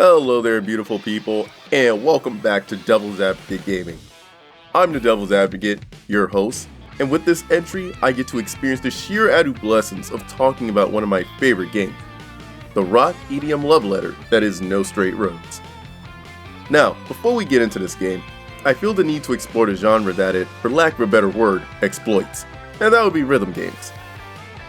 Hello there, beautiful people, and welcome back to Devil's Advocate Gaming. I'm the Devil's Advocate, your host, and with this entry, I get to experience the sheer adolescence of talking about one of my favorite games, the rock EDM love letter that is No Straight Roads. Now, before we get into this game, I feel the need to explore the genre that it, for lack of a better word, exploits, and that would be rhythm games.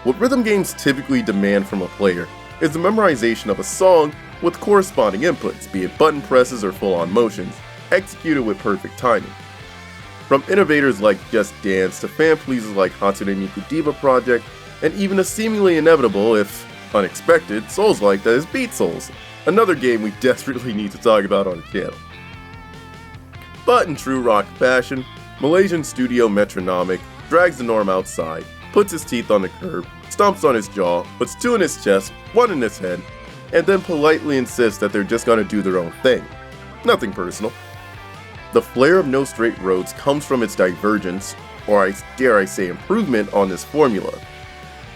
What rhythm games typically demand from a player is the memorization of a song with corresponding inputs, be it button presses or full-on motions, executed with perfect timing. From innovators like Just Dance to fan pleasers like Hatsune Miku Diva Project, and even a seemingly inevitable, if unexpected, Souls-like that is Beat Souls, another game we desperately need to talk about on the channel. But in true rock fashion, Malaysian studio Metronomic drags the norm outside, puts his teeth on the curb, stomps on his jaw, puts two in his chest, one in his head, and then politely insists that they're just gonna do their own thing. Nothing personal. The flair of No Straight Roads comes from its divergence, or dare I say improvement on this formula.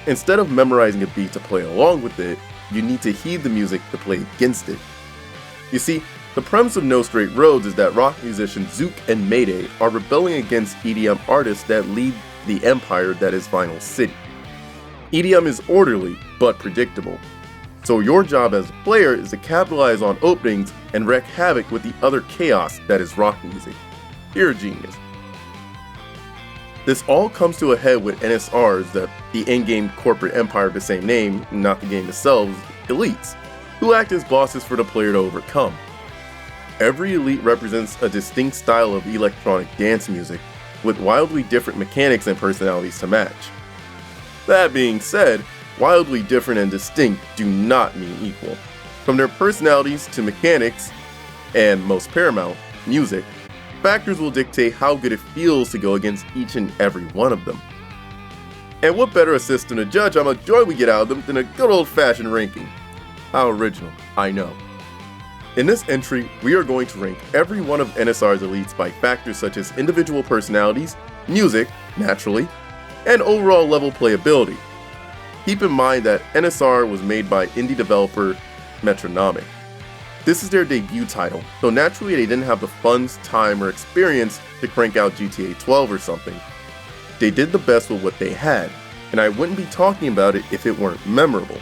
Instead of memorizing a beat to play along with it, you need to heed the music to play against it. You see, the premise of No Straight Roads is that rock musicians Zook and Mayday are rebelling against EDM artists that lead the empire that is Vinyl City. EDM is orderly, but predictable. So your job as a player is to capitalize on openings and wreak havoc with the other chaos that is rock music. You're a genius. This all comes to a head with NSRs, the in-game corporate empire of the same name, not the game itself, elites, who act as bosses for the player to overcome. Every elite represents a distinct style of electronic dance music, with wildly different mechanics and personalities to match. That being said, wildly different and distinct do not mean equal. From their personalities to mechanics, and most paramount, music, factors will dictate how good it feels to go against each and every one of them. And what better a system to judge how much joy we get out of them than a good old-fashioned ranking? How original, I know. In this entry, we are going to rank every one of NSR's elites by factors such as individual personalities, music, naturally, and overall level playability. Keep in mind that NSR was made by indie developer Metronomic. This is their debut title, so naturally they didn't have the funds, time, or experience to crank out GTA 12 or something. They did the best with what they had, and I wouldn't be talking about it if it weren't memorable.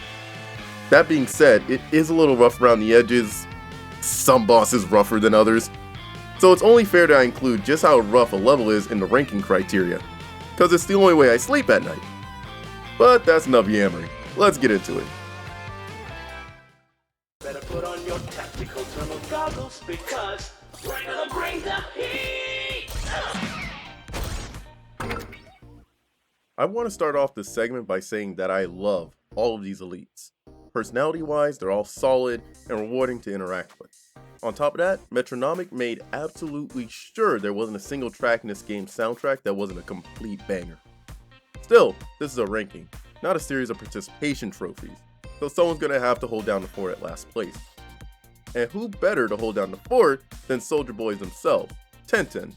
That being said, it is a little rough around the edges, some bosses rougher than others, so it's only fair that I include just how rough a level is in the ranking criteria, because it's the only way I sleep at night. But that's enough yammering. Let's get into it. Better put on your tactical thermal goggles because we're gonna bring the heat! I want to start off this segment by saying that I love all of these elites. Personality-wise, they're all solid and rewarding to interact with. On top of that, Metronomic made absolutely sure there wasn't a single track in this game's soundtrack that wasn't a complete banger. Still, this is a ranking, not a series of participation trophies, so someone's gonna have to hold down the fort at last place. And who better to hold down the fort than Soulja Boys themselves, Tenten.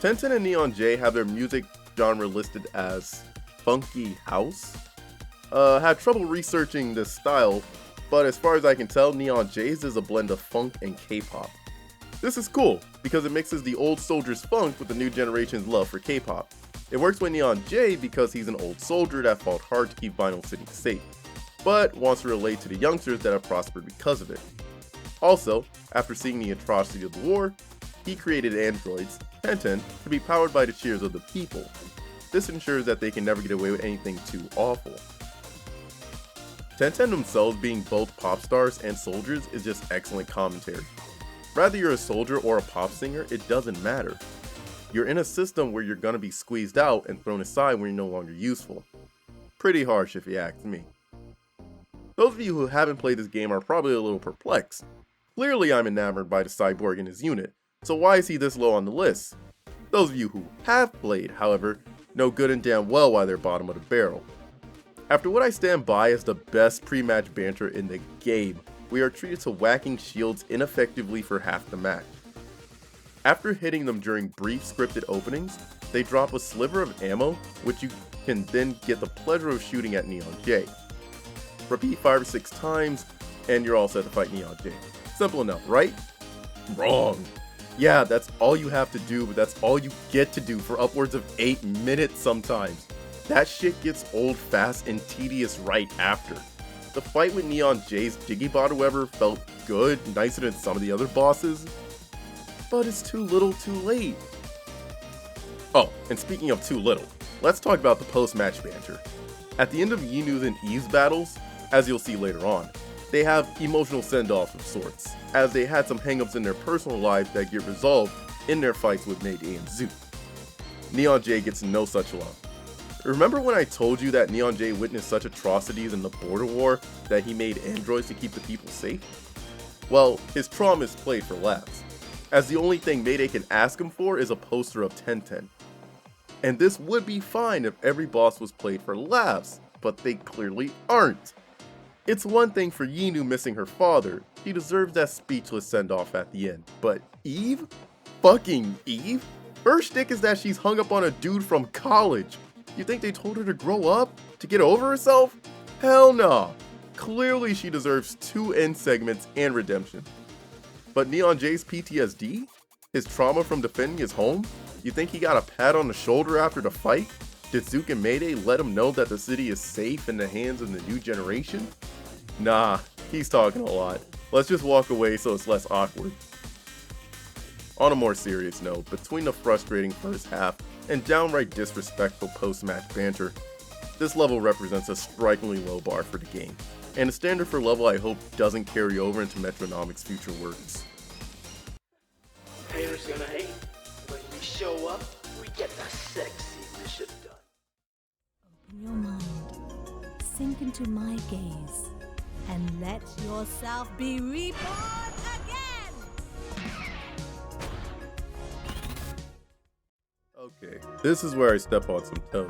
Tenten and Neon J have their music genre listed as funky house. Had trouble researching this style, but as far as I can tell, Neon J's is a blend of funk and K-pop. This is cool, because it mixes the old soldiers' funk with the new generation's love for K-pop. It works with Neon J because he's an old soldier that fought hard to keep Vinyl City safe, but wants to relate to the youngsters that have prospered because of it. Also, after seeing the atrocity of the war, he created androids, Tenten, to be powered by the cheers of the people. This ensures that they can never get away with anything too awful. Tenten themselves being both pop stars and soldiers is just excellent commentary. Whether you're a soldier or a pop singer, it doesn't matter. You're in a system where you're gonna be squeezed out and thrown aside when you're no longer useful. Pretty harsh if you ask me. Those of you who haven't played this game are probably a little perplexed. Clearly I'm enamored by the cyborg and his unit, so why is he this low on the list? Those of you who have played, however, know good and damn well why they're bottom of the barrel. After what I stand by as the best pre-match banter in the game, we are treated to whacking shields ineffectively for half the match. After hitting them during brief scripted openings, they drop a sliver of ammo, which you can then get the pleasure of shooting at Neon J. Repeat 5 or 6 times, and you're all set to fight Neon Jay. Simple enough, right? Wrong. Yeah, that's all you have to do, but that's all you get to do for upwards of 8 minutes sometimes. That shit gets old fast and tedious right after. The fight with Neon Jay's Digibot, however, felt good, nicer than some of the other bosses, but it's too little too late. Oh, and speaking of too little, let's talk about the post-match banter. At the end of Yinu's and Eve's battles, as you'll see later on, they have emotional send-offs of sorts, as they had some hang-ups in their personal lives that get resolved in their fights with Mayday and Zook. Neon Jay gets no such love. Remember when I told you that Neon Jay witnessed such atrocities in the border war that he made androids to keep the people safe? Well, his trauma is played for laughs, as the only thing Mayday can ask him for is a poster of Tenten. And this would be fine if every boss was played for laughs, but they clearly aren't. It's one thing for Yinu missing her father, she deserves that speechless send-off at the end, but Eve? Fucking Eve? Her shtick is that she's hung up on a dude from college. You think they told her to grow up? To get over herself? Hell no. Clearly she deserves 2 end segments and redemption. But Neon Jay's PTSD? His trauma from defending his home? You think he got a pat on the shoulder after the fight? Did Zook and Mayday let him know that the city is safe in the hands of the new generation? Nah, he's talking a lot. Let's just walk away so it's less awkward. On a more serious note, between the frustrating first half and downright disrespectful post-match banter, this level represents a strikingly low bar for the game, and a standard for level I hope doesn't carry over into Metronomic's future works. Haters gonna hate. When we show up, we get the sexy mission done. Open your mind, sink into my gaze, and let yourself be reborn again! Okay, this is where I step on some toes.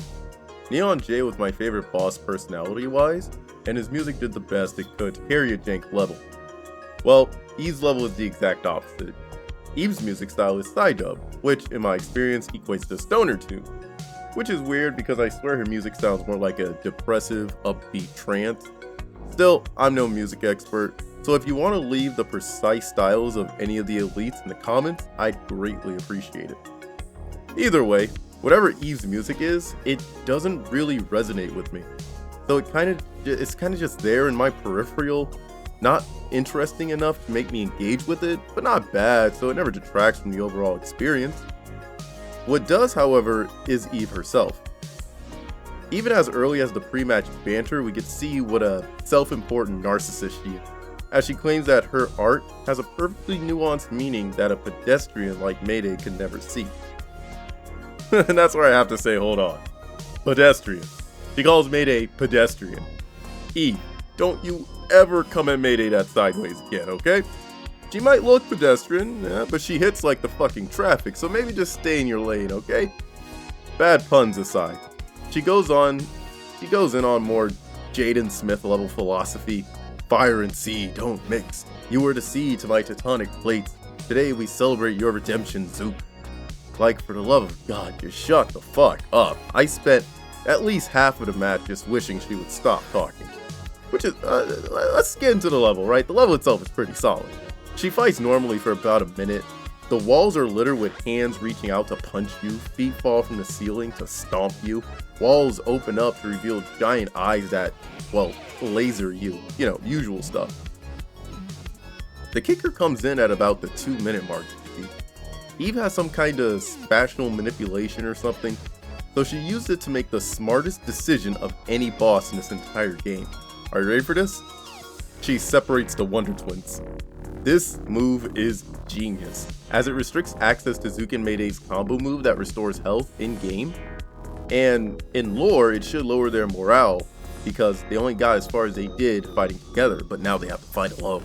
Neon Jay was my favorite boss personality-wise, and his music did the best it could to carry a jank level. Well, Eve's level is the exact opposite. Eve's music style is Psydub, which in my experience equates to stoner tune, which is weird because I swear her music sounds more like a depressive, upbeat trance. Still, I'm no music expert, so if you want to leave the precise styles of any of the elites in the comments, I'd greatly appreciate it. Either way, whatever Eve's music is, it doesn't really resonate with me. So it's kind of just there in my peripheral, not interesting enough to make me engage with it, but not bad, so it never detracts from the overall experience. What does, however, is Eve herself. Even as early as the pre-match banter, we get to see what a self-important narcissist she is, as she claims that her art has a perfectly nuanced meaning that a pedestrian like Mayday could never see. And that's where I have to say, hold on. Pedestrian. She calls Mayday pedestrian. Eve, don't you ever come at Mayday that sideways again, okay? She might look pedestrian, but she hits like the fucking traffic, so maybe just stay in your lane, okay? Bad puns aside, she goes in on more Jaden Smith level philosophy. Fire and sea don't mix. You were the sea to my tectonic plates. Today we celebrate your redemption, Zook. Like, for the love of God, just shut the fuck up. I spent at least half of the match just wishing she would stop talking. Which is, let's get into the level, right? The level itself is pretty solid. She fights normally for about a minute. The walls are littered with hands reaching out to punch you, feet fall from the ceiling to stomp you, walls open up to reveal giant eyes that, well, laser you. You know, usual stuff. The kicker comes in at about the 2-minute mark. Eve has some kind of spatial manipulation or something, so she used it to make the smartest decision of any boss in this entire game. Are you ready for this? She separates the Wonder Twins. This move is genius, as it restricts access to Zook and Mayday's combo move that restores health in-game, and in lore it should lower their morale, because they only got as far as they did fighting together, but now they have to fight alone.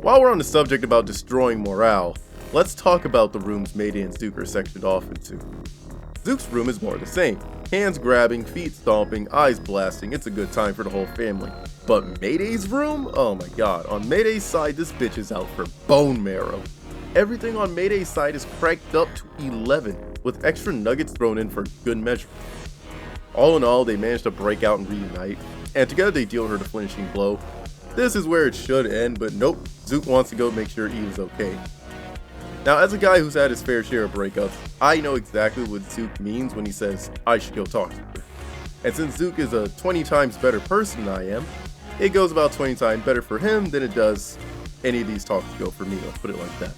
While we're on the subject about destroying morale, let's talk about the rooms Mayday and Zook are sectioned off into. Zook's room is more the same. Hands grabbing, feet stomping, eyes blasting, it's a good time for the whole family. But Mayday's room? Oh my god, on Mayday's side this bitch is out for bone marrow. Everything on Mayday's side is cranked up to 11, with extra nuggets thrown in for good measure. All in all, they managed to break out and reunite, and together they deal her the finishing blow. This is where it should end, but nope, Zook wants to go make sure Eve is okay. Now, as a guy who's had his fair share of breakups, I know exactly what Zook means when he says, I should go talk to her. And since Zook is a 20 times better person than I am, it goes about 20 times better for him than it does any of these talks go for me, let's put it like that.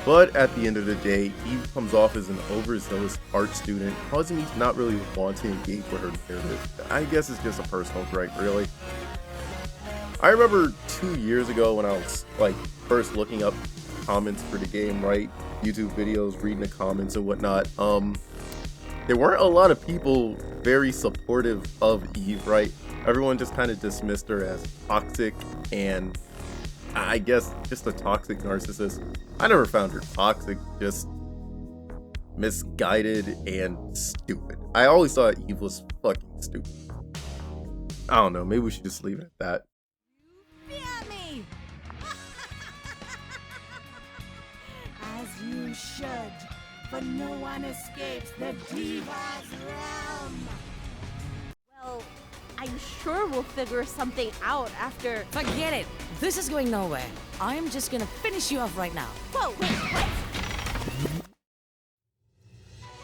But at the end of the day, Eve comes off as an overzealous art student, causing me to not really want to engage with her narrative. I guess it's just a personal gripe, really. I remember 2 years ago when I was first looking up comments for the game, right? YouTube videos, reading the comments and whatnot. There weren't a lot of people very supportive of Eve, right? Everyone just kind of dismissed her as toxic and I guess just a toxic narcissist. I never found her toxic, just misguided and stupid. I always thought Eve was fucking stupid. I don't know, maybe we should just leave it at that. Fear me! As you should, for no one escapes the Diva's realm. Well, I'm sure we'll figure something out after. Forget it. This is going nowhere. I'm just gonna finish you off right now. Whoa, wait, what?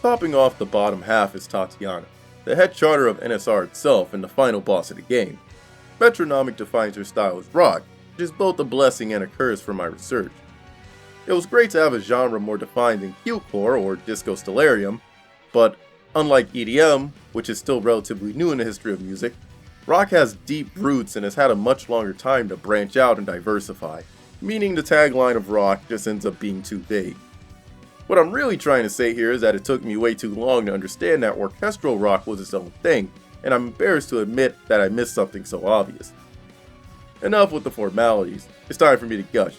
Topping off the bottom half is Tatiana, the head charter of NSR itself and the final boss of the game. Metronomic defines her style as rock, which is both a blessing and a curse for my research. It was great to have a genre more defined than Q-core or Disco Stellarium, but unlike EDM, which is still relatively new in the history of music, rock has deep roots and has had a much longer time to branch out and diversify, meaning the tagline of rock just ends up being too vague. What I'm really trying to say here is that it took me way too long to understand that orchestral rock was its own thing, and I'm embarrassed to admit that I missed something so obvious. Enough with the formalities, it's time for me to gush.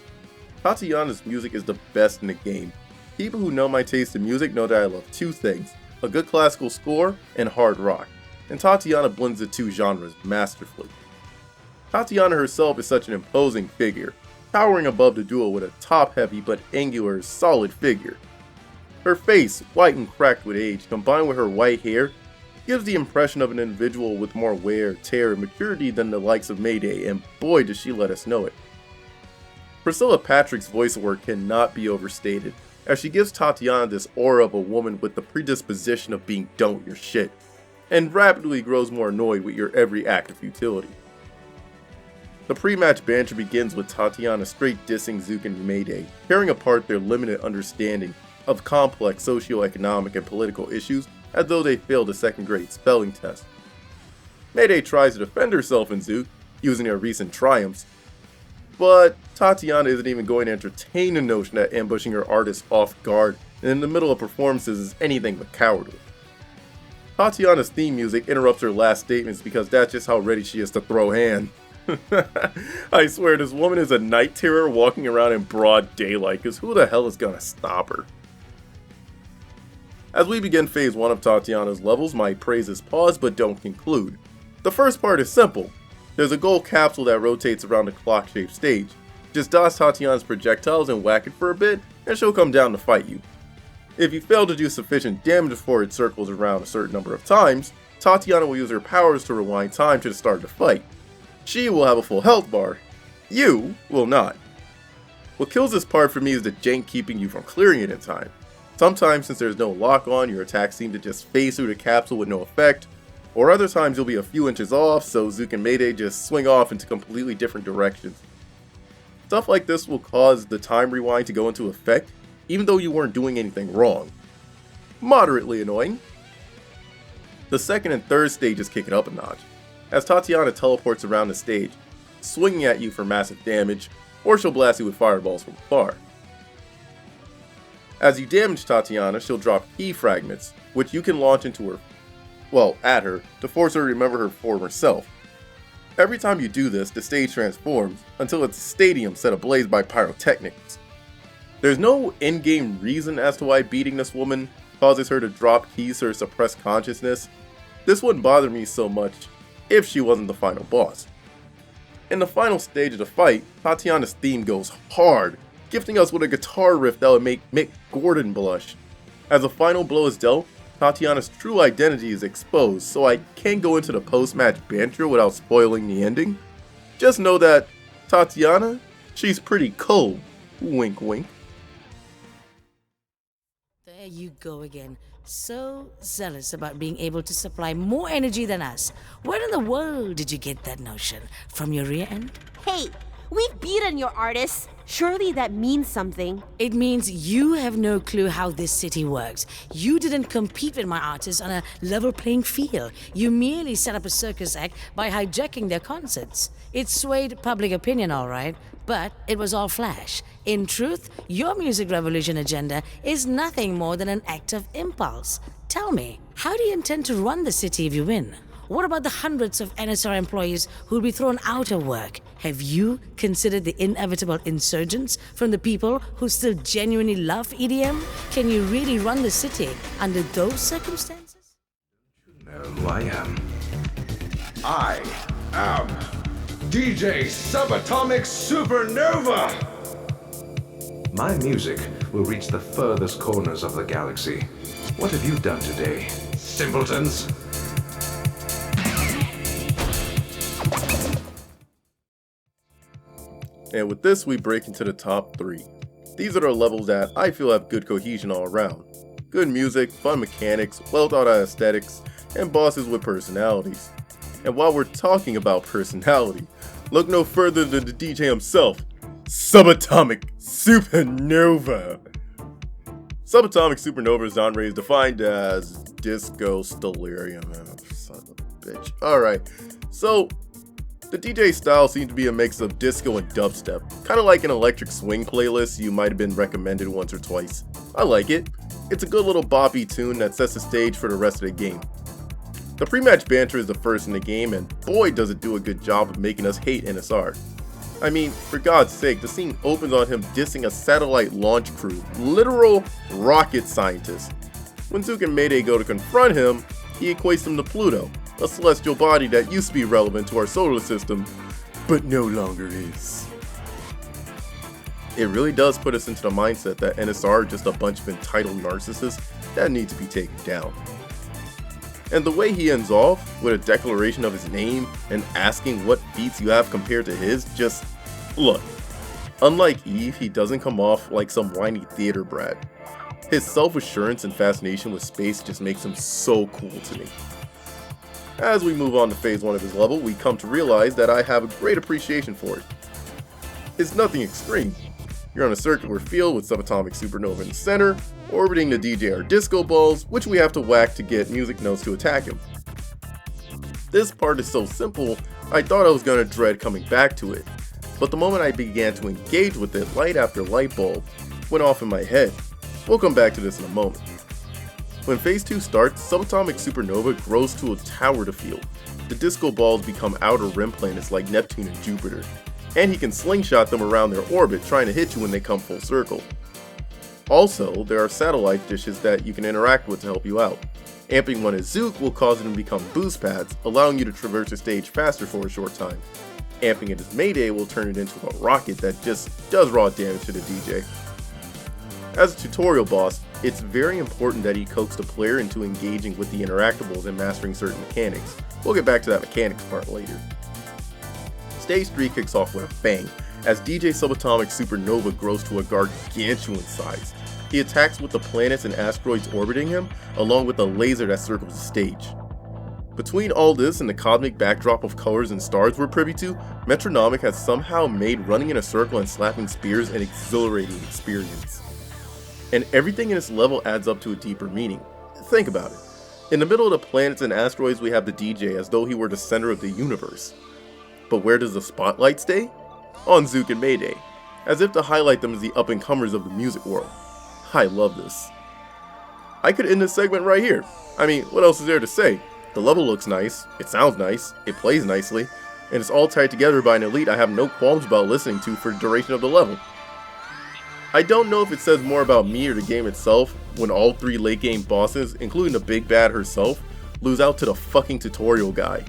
Tatiana's music is the best in the game. People who know my taste in music know that I love two things, a good classical score and hard rock, and Tatiana blends the two genres masterfully. Tatiana herself is such an imposing figure, towering above the duo with a top-heavy but angular, solid figure. Her face, white and cracked with age, combined with her white hair, gives the impression of an individual with more wear, tear, and maturity than the likes of Mayday, and boy does she let us know it. Priscilla Patrick's voice work cannot be overstated, as she gives Tatiana this aura of a woman with the predisposition of being done with your shit, and rapidly grows more annoyed with your every act of futility. The pre-match banter begins with Tatiana straight dissing Zook and Mayday, tearing apart their limited understanding of complex socio-economic and political issues as though they failed a second-grade spelling test. Mayday tries to defend herself in Zook, using her recent triumphs, but Tatiana isn't even going to entertain the notion that ambushing her artist off guard and in the middle of performances is anything but cowardly. Tatiana's theme music interrupts her last statements because that's just how ready she is to throw hand. I swear this woman is a night terror walking around in broad daylight, because who the hell is gonna stop her? As we begin phase 1 of Tatiana's levels, my praises pause but don't conclude. The first part is simple. There's a gold capsule that rotates around the clock-shaped stage. Just dodge Tatiana's projectiles and whack it for a bit, and she'll come down to fight you. If you fail to do sufficient damage before it circles around a certain number of times, Tatiana will use her powers to rewind time to the start of the fight. She will have a full health bar. You will not. What kills this part for me is the jank keeping you from clearing it in time. Sometimes, since there's no lock on, your attacks seem to just phase through the capsule with no effect, or other times you'll be a few inches off, so Zook and Mayday just swing off into completely different directions. Stuff like this will cause the time rewind to go into effect, even though you weren't doing anything wrong. Moderately annoying. The second and third stages kick it up a notch, as Tatiana teleports around the stage, swinging at you for massive damage, or she'll blast you with fireballs from afar. As you damage Tatiana, she'll drop key fragments, which you can launch into her, at her, to force her to remember her former self. Every time you do this, the stage transforms, until it's a stadium set ablaze by pyrotechnics. There's no in-game reason as to why beating this woman causes her to drop keys to her suppressed consciousness. This wouldn't bother me so much if she wasn't the final boss. In the final stage of the fight, Tatiana's theme goes hard, gifting us with a guitar riff that would make Mick Gordon blush. As the final blow is dealt, Tatiana's true identity is exposed, so I can't go into the post-match banter without spoiling the ending. Just know that Tatiana, she's pretty cold. Wink wink. There you go again. So zealous about being able to supply more energy than us. Where in the world did you get that notion? From your rear end? Hey, we've beaten your artists. Surely that means something. It means you have no clue how this city works. You didn't compete with my artists on a level playing field. You merely set up a circus act by hijacking their concerts. It swayed public opinion, all right, but it was all flash. In truth, your music revolution agenda is nothing more than an act of impulse. Tell me, how do you intend to run the city if you win? What about the hundreds of NSR employees who'll be thrown out of work? Have you considered the inevitable insurgents from the people who still genuinely love EDM? Can you really run the city under those circumstances? You know who I am. I am DJ Subatomic Supernova! My music will reach the furthest corners of the galaxy. What have you done today, simpletons? And with this, we break into the top 3. These are the levels that I feel have good cohesion all around. Good music, fun mechanics, well thought out aesthetics, and bosses with personalities. And while we're talking about personality, look no further than the DJ himself, Subatomic Supernova. Subatomic Supernova genre is defined as disco stellarium. Oh, son of a bitch. Alright, so the DJ style seems to be a mix of disco and dubstep, kind of like an electric swing playlist you might have been recommended once or twice. I like it. It's a good little boppy tune that sets the stage for the rest of the game. The pre-match banter is the first in the game, and boy does it do a good job of making us hate NSR. I mean, for God's sake, the scene opens on him dissing a satellite launch crew, literal rocket scientists. When Zook and Mayday go to confront him, he equates them to Pluto, a celestial body that used to be relevant to our solar system, but no longer is. It really does put us into the mindset that NSR are just a bunch of entitled narcissists that need to be taken down. And the way he ends off, with a declaration of his name and asking what feats you have compared to his, just, look, unlike Eve, he doesn't come off like some whiny theater brat. His self-assurance and fascination with space just makes him so cool to me. As we move on to phase 1 of his level, we come to realize that I have a great appreciation for it. It's nothing extreme. You're on a circular field with Subatomic Supernova in the center, orbiting the DJ are disco balls, which we have to whack to get music notes to attack him. This part is so simple, I thought I was going to dread coming back to it, but the moment I began to engage with it, light after light bulb went off in my head. We'll come back to this in a moment. When phase 2 starts, Subatomic Supernova grows to a tower to field. The disco balls become outer rim planets like Neptune and Jupiter, and he can slingshot them around their orbit trying to hit you when they come full circle. Also, there are satellite dishes that you can interact with to help you out. Amping one as Zook will cause them to become boost pads, allowing you to traverse the stage faster for a short time. Amping it as Mayday will turn it into a rocket that just does raw damage to the DJ. As a tutorial boss, it's very important that he coax the player into engaging with the interactables and mastering certain mechanics. We'll get back to that mechanics part later. Stage 3 kicks off with a bang, as DJ Subatomic Supernova grows to a gargantuan size. He attacks with the planets and asteroids orbiting him, along with a laser that circles the stage. Between all this and the cosmic backdrop of colors and stars we're privy to, Metronomic has somehow made running in a circle and slapping spears an exhilarating experience. And everything in this level adds up to a deeper meaning. Think about it. In the middle of the planets and asteroids we have the DJ as though he were the center of the universe. But where does the spotlight stay? On Zook and Mayday, as if to highlight them as the up-and-comers of the music world. I love this. I could end this segment right here. I mean, what else is there to say? The level looks nice, it sounds nice, it plays nicely, and it's all tied together by an elite I have no qualms about listening to for the duration of the level. I don't know if it says more about me or the game itself when all 3 late game bosses, including the big bad herself, lose out to the fucking tutorial guy.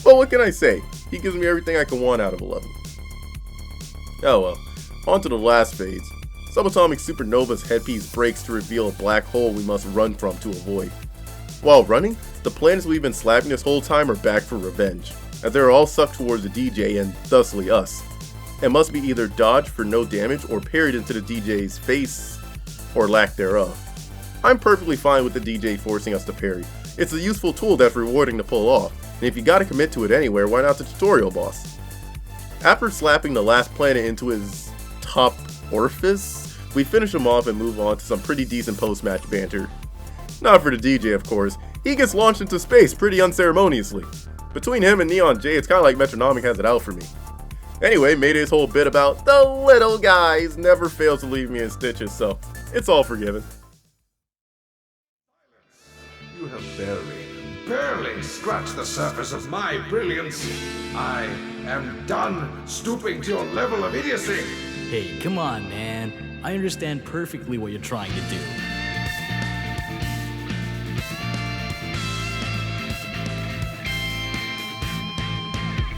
But what can I say? He gives me everything I can want out of a level. Oh well, on to the last phase. Subatomic Supernova's headpiece breaks to reveal a black hole we must run from to avoid. While running, the planets we've been slapping this whole time are back for revenge. as they are all sucked towards the DJ and thusly us, and must be either dodged for no damage or parried into the DJ's face or lack thereof. I'm perfectly fine with the DJ forcing us to parry. It's a useful tool that's rewarding to pull off, and if you gotta commit to it anywhere, why not the tutorial boss? After slapping the last planet into his top orifice, we finish him off and move on to some pretty decent post-match banter. Not for the DJ, of course. He gets launched into space pretty unceremoniously. Between him and Neon J, it's kinda like Metronomic has it out for me. Anyway, Mayday's whole bit about the little guys never fails to leave me in stitches, so it's all forgiven. You have barely scratched the surface of my brilliance. I am done stooping to your level of idiocy. Hey, come on, man. I understand perfectly what you're trying to do.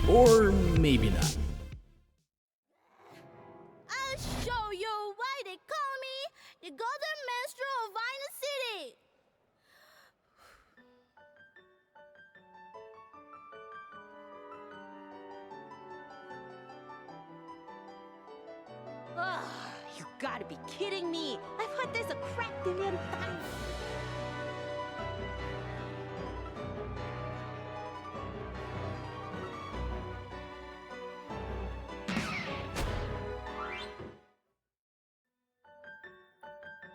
Or maybe not. I'll show you why they call me the Golden Minstrel of Vina City. You gotta be kidding me. I've heard there's a cracked in Vina.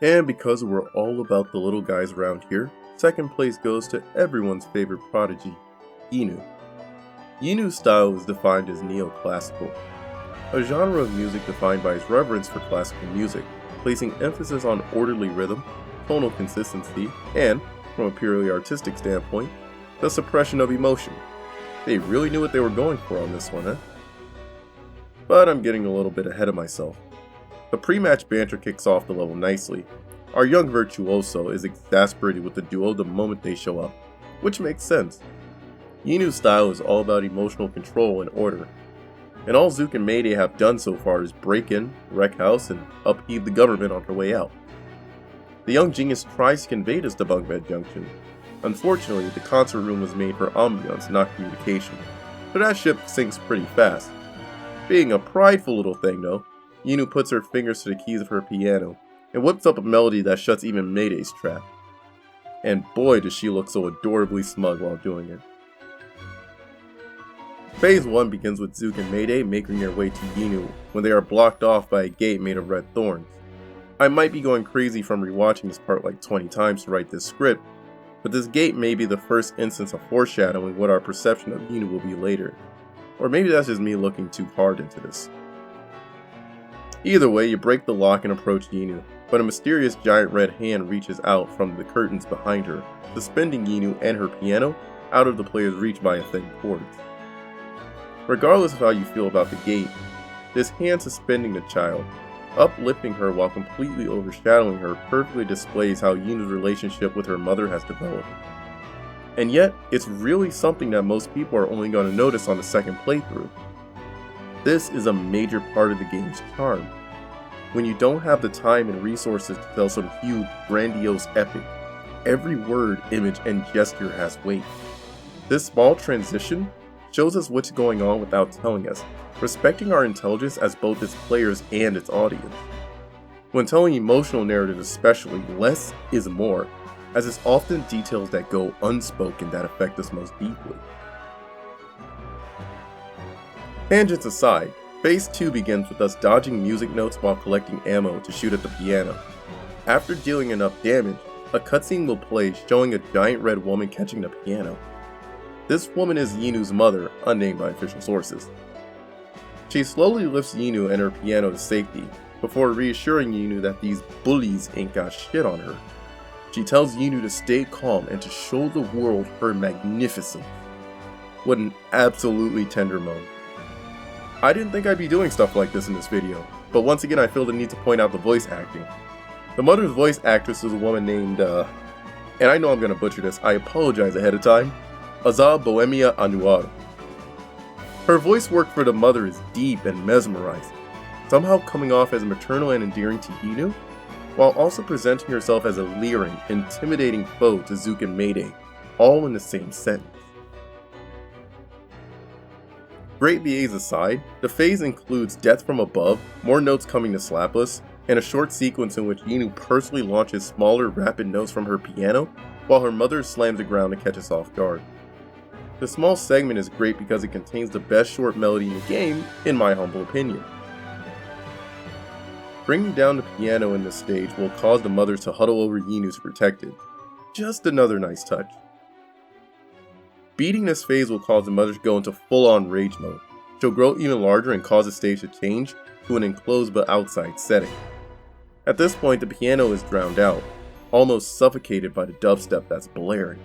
And because we're all about the little guys around here, second place goes to everyone's favorite prodigy, Inu. Inu's style is defined as neoclassical, a genre of music defined by its reverence for classical music, placing emphasis on orderly rhythm, tonal consistency, and, from a purely artistic standpoint, the suppression of emotion. They really knew what they were going for on this one, eh? But I'm getting a little bit ahead of myself. The pre-match banter kicks off the level nicely. Our young virtuoso is exasperated with the duo the moment they show up, which makes sense. Inu's style is all about emotional control and order, and all Zook and Mayday have done so far is break in, wreck house, and upheave the government on their way out. The young genius tries to convey this to Bunkbed Junction. Unfortunately, the concert room was made for ambiance, not communication, so that ship sinks pretty fast. Being a prideful little thing though, Inu puts her fingers to the keys of her piano and whips up a melody that shuts even Mayday's trap. And boy does she look so adorably smug while doing it. Phase 1 begins with Zook and Mayday making their way to Inu when they are blocked off by a gate made of red thorns. I might be going crazy from rewatching this part like 20 times to write this script, but this gate may be the first instance of foreshadowing what our perception of Inu will be later. Or maybe that's just me looking too hard into this. Either way, you break the lock and approach Inu, but a mysterious giant red hand reaches out from the curtains behind her, suspending Inu and her piano out of the player's reach by a thin cord. Regardless of how you feel about the gate, this hand suspending the child, uplifting her while completely overshadowing her, perfectly displays how Inu's relationship with her mother has developed. And yet, it's really something that most people are only going to notice on the second playthrough. This is a major part of the game's charm. When you don't have the time and resources to tell some huge, grandiose epic, every word, image, and gesture has weight. This small transition shows us what's going on without telling us, respecting our intelligence as both its players and its audience. When telling emotional narratives especially, less is more, as it's often details that go unspoken that affect us most deeply. Tangents aside, Phase 2 begins with us dodging music notes while collecting ammo to shoot at the piano. After dealing enough damage, a cutscene will play showing a giant red woman catching the piano. This woman is Inu's mother, unnamed by official sources. She slowly lifts Inu and her piano to safety, before reassuring Inu that these bullies ain't got shit on her. She tells Inu to stay calm and to show the world her magnificence. What an absolutely tender moment. I didn't think I'd be doing stuff like this in this video, but once again I feel the need to point out the voice acting. The mother's voice actress is a woman named, and I know I'm gonna butcher this, I apologize ahead of time, Azah Bohemia Anwar. Her voice work for the mother is deep and mesmerizing, somehow coming off as maternal and endearing to Inu, while also presenting herself as a leering, intimidating foe to Zook and Mayday, all in the same sentence. Great VAs aside, the phase includes Death from Above, more notes coming to slap us, and a short sequence in which Yinu personally launches smaller, rapid notes from her piano, while her mother slams the ground to catch us off guard. The small segment is great because it contains the best short melody in the game, in my humble opinion. Bringing down the piano in this stage will cause the mothers to huddle over Yinu to protect it. Just another nice touch. Beating this phase will cause the mothers to go into full-on rage mode. She'll grow even larger and cause the stage to change to an enclosed but outside setting. At this point, the piano is drowned out, almost suffocated by the dubstep that's blaring.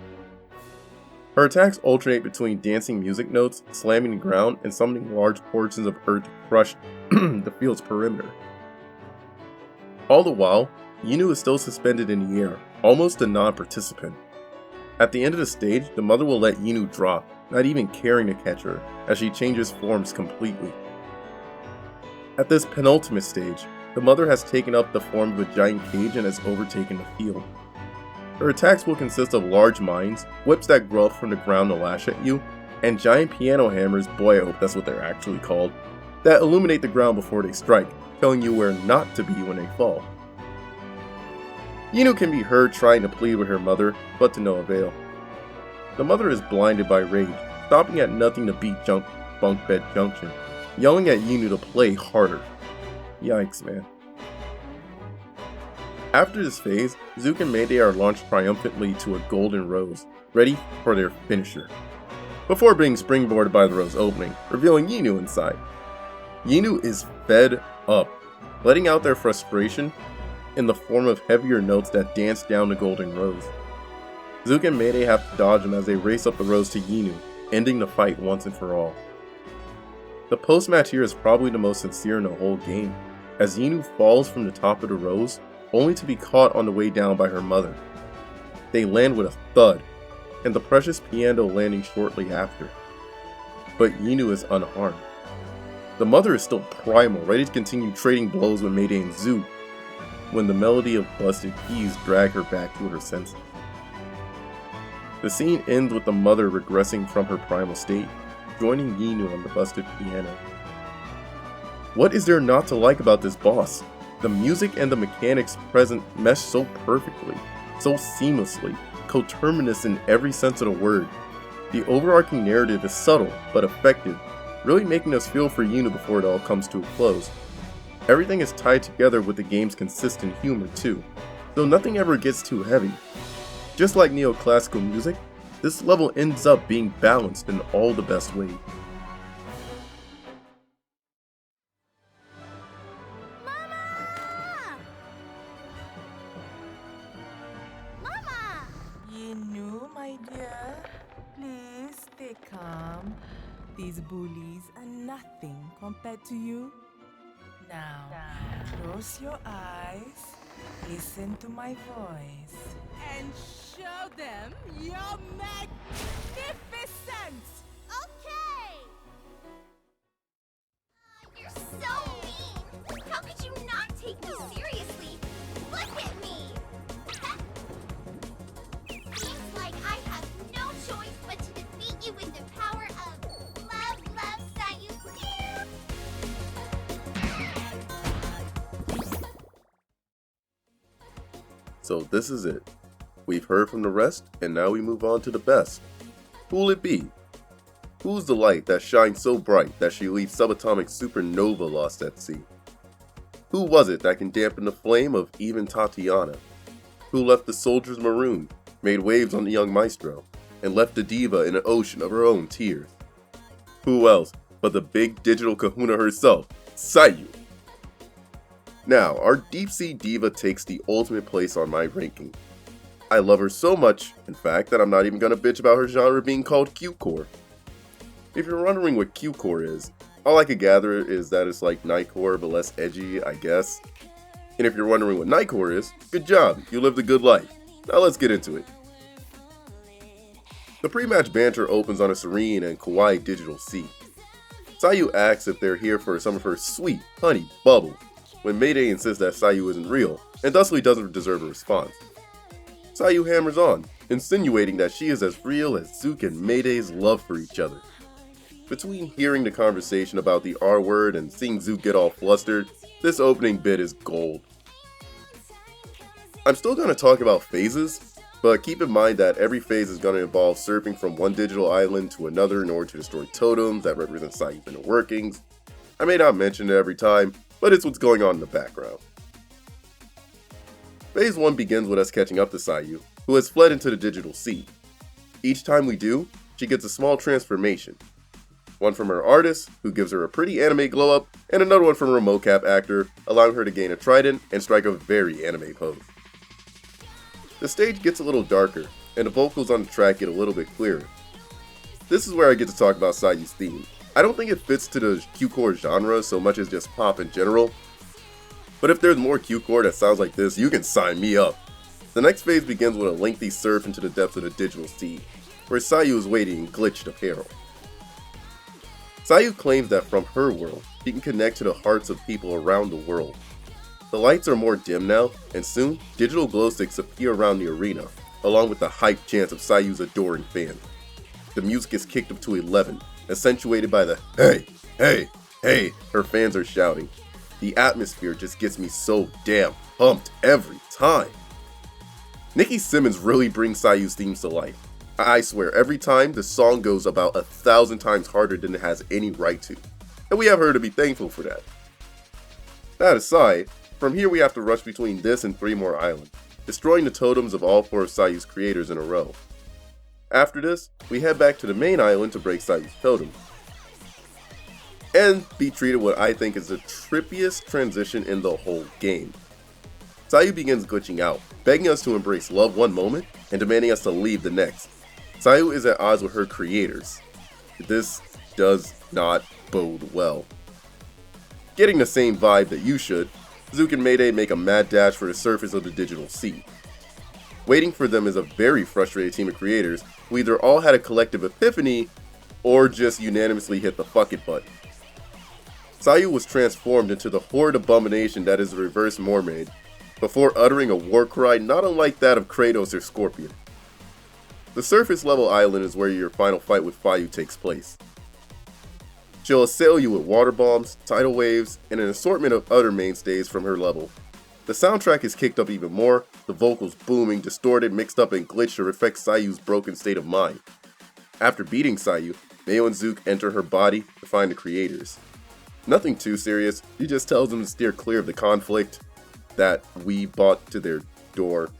Her attacks alternate between dancing music notes, slamming the ground, and summoning large portions of earth to crush the field's perimeter. All the while, Yinu is still suspended in the air, almost a non-participant. At the end of the stage, the mother will let Yinu drop, not even caring to catch her, as she changes forms completely. At this penultimate stage, the mother has taken up the form of a giant cage and has overtaken the field. Her attacks will consist of large mines, whips that grow up from the ground to lash at you, and giant piano hammers, boy I hope that's what they're actually called, that illuminate the ground before they strike, telling you where not to be when they fall. Yinu can be heard trying to plead with her mother, but to no avail. The mother is blinded by rage, stopping at nothing to beat Bunk Bed Junction, yelling at Yinu to play harder. Yikes, man. After this phase, Zook and Mayday are launched triumphantly to a golden rose, ready for their finisher, before being springboarded by the rose opening, revealing Yinu inside. Yinu is fed up, letting out their frustration in the form of heavier notes that dance down the golden rose. Zook and Mayday have to dodge them as they race up the rose to Yinu, ending the fight once and for all. The post-match here is probably the most sincere in the whole game, as Yinu falls from the top of the rose, only to be caught on the way down by her mother. They land with a thud, and the precious piano landing shortly after. But Yinu is unharmed. The mother is still primal, ready to continue trading blows with Mayday and Zook, when the melody of busted keys drag her back to her senses. The scene ends with the mother regressing from her primal state, joining Yinu on the busted piano. What is there not to like about this boss? The music and the mechanics present mesh so perfectly, so seamlessly, coterminous in every sense of the word. The overarching narrative is subtle but effective, really making us feel for Yinu before it all comes to a close. Everything is tied together with the game's consistent humor too, though nothing ever gets too heavy. Just like neoclassical music, this level ends up being balanced in all the best ways. Mama! Yinu, my dear, please stay calm. These bullies are nothing compared to you. Now, close your eyes, listen to my voice, and show them you're magnificent! Okay! You're so mean! How could you not take me seriously? Look at me! Seems like I have no choice but to defeat you with the power of love, Sayu. So this is it. We've heard from the rest, and now we move on to the best. Who'll it be? Who's the light that shines so bright that she leaves subatomic supernova lost at sea? Who was it that can dampen the flame of even Tatiana? Who left the soldiers marooned, made waves on the young maestro, and left the diva in an ocean of her own tears? Who else but the big digital kahuna herself, Sayu? Now, our Deep Sea Diva takes the ultimate place on my ranking. I love her so much, in fact, that I'm not even gonna bitch about her genre being called Q-Core. If you're wondering what Q-Core is, all I could gather is that it's like Nightcore but less edgy, I guess. And if you're wondering what Nightcore is, good job, you lived a good life. Now let's get into it. The pre-match banter opens on a serene and kawaii digital sea. Sayu asks if they're here for some of her sweet honey bubble, when Mayday insists that Sayu isn't real, and thusly doesn't deserve a response. Sayu hammers on, insinuating that she is as real as Zook and Mayday's love for each other. Between hearing the conversation about the R word and seeing Zook get all flustered, this opening bit is gold. I'm still going to talk about phases, but keep in mind that every phase is going to involve surfing from one digital island to another in order to destroy totems that represent Sayu's inner workings. I may not mention it every time, but it's what's going on in the background. Phase 1 begins with us catching up to Sayu, who has fled into the digital sea. Each time we do, she gets a small transformation. One from her artist, who gives her a pretty anime glow up, and another one from her mocap actor, allowing her to gain a trident and strike a very anime pose. The stage gets a little darker, and the vocals on the track get a little bit clearer. This is where I get to talk about Sayu's theme. I don't think it fits to the Q-core genre so much as just pop in general, but if there's more Q-core that sounds like this, you can sign me up. The next phase begins with a lengthy surf into the depths of the digital sea, where Sayu is waiting in glitched apparel. Sayu claims that from her world, she can connect to the hearts of people around the world. The lights are more dim now, and soon, digital glow sticks appear around the arena, along with the hype chants of Sayu's adoring fans. The music is kicked up to 11, accentuated by the "Hey, hey, hey" her fans are shouting. The atmosphere just gets me so damn pumped every time. Nikki Simmons really brings Sayu's themes to life. I swear, every time the song goes about 1,000 times harder than it has any right to, and we have her to be thankful for that. That aside, from here we have to rush between this and 3 more islands, destroying the totems of all 4 of Sayu's creators in a row. After this, we head back to the main island to break Sayu's totem, and be treated what I think is the trippiest transition in the whole game. Sayu begins glitching out, begging us to embrace love one moment and demanding us to leave the next. Sayu is at odds with her creators. This does not bode well. Getting the same vibe that you should, Zook and Mayday make a mad dash for the surface of the digital sea. Waiting for them is a very frustrated team of creators who either all had a collective epiphany or just unanimously hit the fuck it button. Sayu was transformed into the horrid abomination that is the reverse mermaid, before uttering a war cry not unlike that of Kratos or Scorpion. The surface level island is where your final fight with Fayu takes place. She'll assail you with water bombs, tidal waves, and an assortment of other mainstays from her level. The soundtrack is kicked up even more, the vocals booming, distorted, mixed up, and glitched to reflect Sayu's broken state of mind. After beating Sayu, Mayo and Zook enter her body to find the creators. Nothing too serious, she just tells them to steer clear of the conflict that we brought to their door.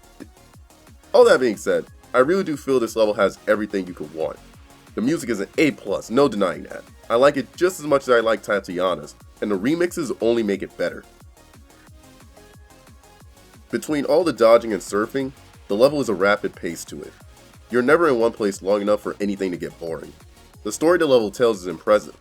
All that being said, I really do feel this level has everything you could want. The music is an A+, no denying that. I like it just as much as I like Tatiana's, and the remixes only make it better. Between all the dodging and surfing, the level is a rapid pace to it. You're never in one place long enough for anything to get boring. The story the level tells is impressive.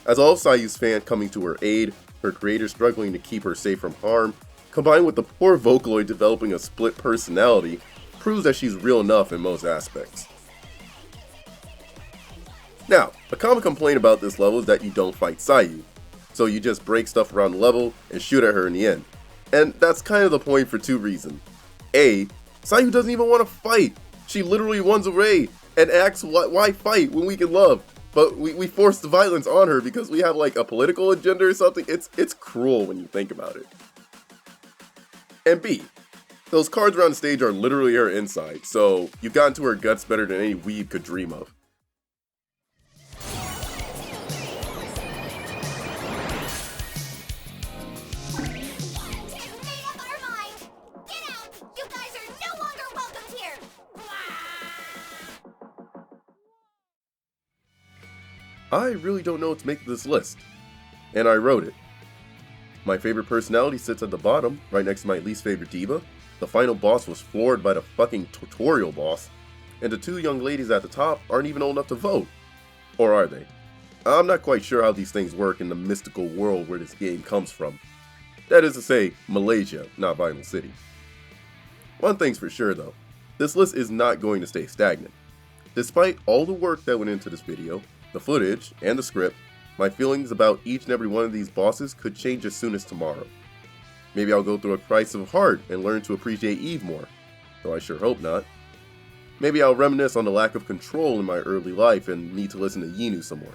As all of Sayu's fans coming to her aid, her creators struggling to keep her safe from harm, combined with the poor Vocaloid developing a split personality, proves that she's real enough in most aspects. Now, a common complaint about this level is that you don't fight Sayu, so you just break stuff around the level and shoot at her in the end. And that's kind of the point for 2 reasons. A, Sayu doesn't even want to fight. She literally runs away and asks why fight when we can love. But we force the violence on her because we have like a political agenda or something. It's cruel when you think about it. And B, those cards around the stage are literally her inside, so you got into her guts better than any weeb could dream of. Made up our mind! Get out! You guys are no longer welcome here! I really don't know what to make of this list, and I wrote it. My favorite personality sits at the bottom, right next to my least favorite diva. The final boss was floored by the fucking tutorial boss, and the 2 young ladies at the top aren't even old enough to vote. Or are they? I'm not quite sure how these things work in the mystical world where this game comes from. That is to say, Malaysia, not Vinyl City. One thing's for sure though, this list is not going to stay stagnant. Despite all the work that went into this video, the footage, and the script, my feelings about each and every one of these bosses could change as soon as tomorrow. Maybe I'll go through a crisis of heart and learn to appreciate Eve more, though I sure hope not. Maybe I'll reminisce on the lack of control in my early life and need to listen to Yinu some more.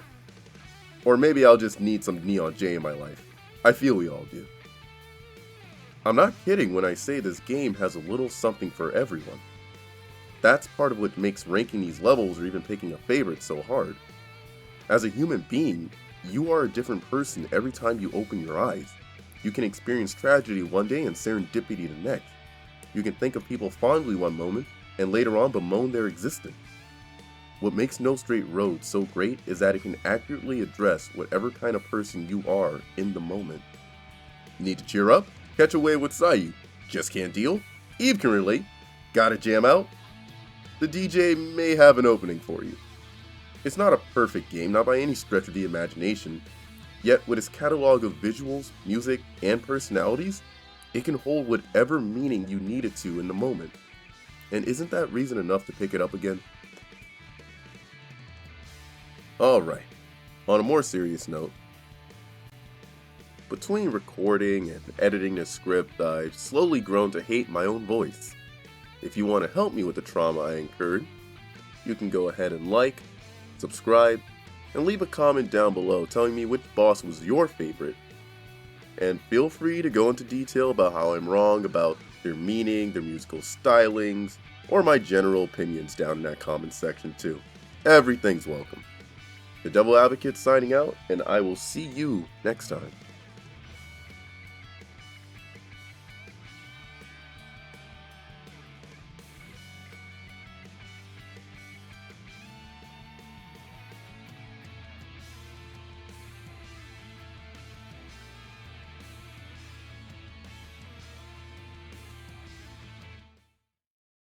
Or maybe I'll just need some Neon J in my life. I feel we all do. I'm not kidding when I say this game has a little something for everyone. That's part of what makes ranking these levels or even picking a favorite so hard. As a human being, you are a different person every time you open your eyes. You can experience tragedy one day and serendipity the next. You can think of people fondly one moment and later on bemoan their existence. What makes No Straight Road so great is that it can accurately address whatever kind of person you are in the moment. Need to cheer up? Catch a wave with Sayu. Just can't deal? Eve can relate. Gotta jam out? The DJ may have an opening for you. It's not a perfect game, not by any stretch of the imagination, yet with its catalog of visuals, music, and personalities, it can hold whatever meaning you need it to in the moment. And isn't that reason enough to pick it up again? Alright, on a more serious note, between recording and editing this script, I've slowly grown to hate my own voice. If you want to help me with the trauma I incurred, you can go ahead and like, subscribe, and leave a comment down below telling me which boss was your favorite. And feel free to go into detail about how I'm wrong about their meaning, their musical stylings, or my general opinions down in that comment section too. Everything's welcome. The Devil Advocate signing out, and I will see you next time.